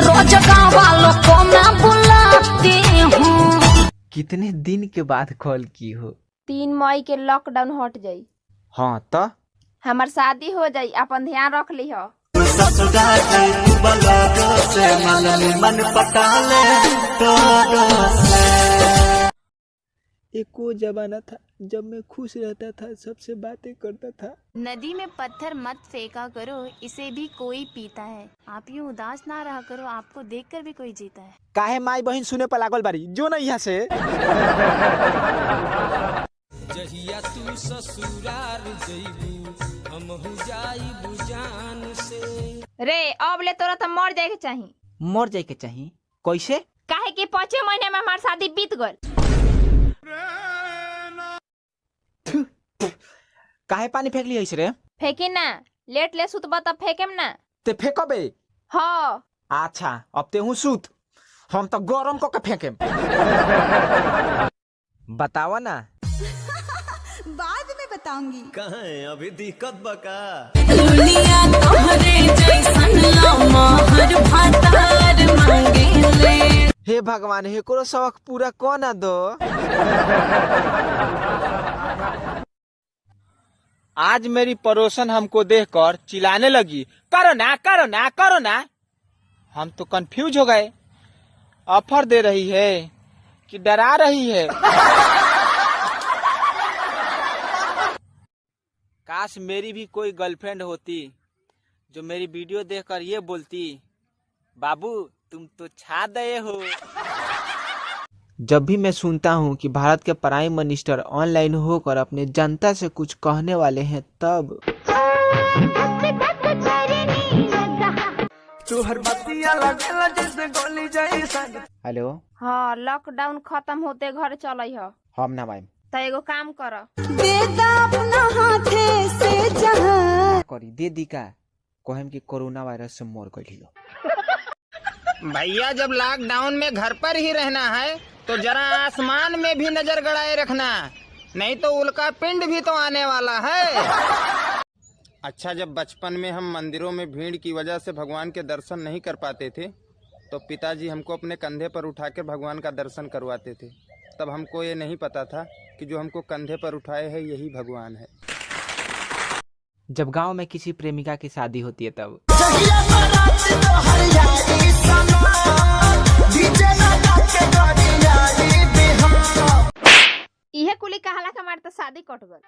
रोज गाँव वालों को मैं बुलाती हूँ। कितने दिन के बाद कॉल की हो? 3 मई के लॉकडाउन हट जाई। हाँ तो हमार शादी हो जाई, अपन ध्यान रख ली हो। एक वो जमाना था जब मैं खुश रहता था, सबसे बातें करता था। नदी में पत्थर मत फेंका करो, इसे भी कोई पीता है। आप यूँ उदास ना रहा करो, आपको देखकर भी कोई जीता है। काहे माई बहन सुने पर लागल बारी, जो नहीं यहाँ से। जहिया तू ससुरार जइबू हमहु जाइबू जान से। रे अब ले तोरा तो मर जाए के चाहिए। मर जाए के चाहिए? कैसे? काहे कि 5 महीने में हमार शादी बीत गल। काहे पानी फेंक लिया रे? फेंकी ना, लेट ले सुतबा तब फेंकेम ना। ते फेंकबे? हाँ। अच्छा अब ते हूँ सूत, हम तो गरम को के फेंकेम। बतावा ना। बाद में बताऊंगी। कहाँ है अभी दिक्कत बका? दुनिया तोहरे जैसन लम्हार भातार मांगेले। हे भगवान, हे करो शौक पूरा कोना दो। आज मेरी पड़ोसन हमको देखकर चिल्लाने लगी, करो ना करो ना करो ना। हम तो कंफ्यूज हो गए, ऑफर दे रही है कि डरा रही है। काश मेरी भी कोई गर्लफ्रेंड होती जो मेरी वीडियो देखकर ये बोलती, बाबू तुम तो छा गए हो। जब भी मैं सुनता हूँ कि भारत के प्राइम मिनिस्टर ऑनलाइन होकर अपने जनता से कुछ कहने वाले हैं, तब हेलो। हाँ, लॉकडाउन खत्म होते घर चलई हो। हम ना माइम तो एगो काम कर, करी दे दी का कहम कि कोरोना वायरस से मर गई। भैया जब लॉकडाउन में घर पर ही रहना है तो जरा आसमान में भी नजर गड़ाए रखना, नहीं तो उल्का पिंड भी तो आने वाला है। अच्छा, जब बचपन में हम मंदिरों में भीड़ की वजह से भगवान के दर्शन नहीं कर पाते थे तो पिताजी हमको अपने कंधे पर उठाकर भगवान का दर्शन करवाते थे। तब हमको ये नहीं पता था कि जो हमको कंधे पर उठाए है यही भगवान है। जब गांव में किसी प्रेमिका की शादी होती है तब इहे कुली कहला के हमार तो शादी कट गल।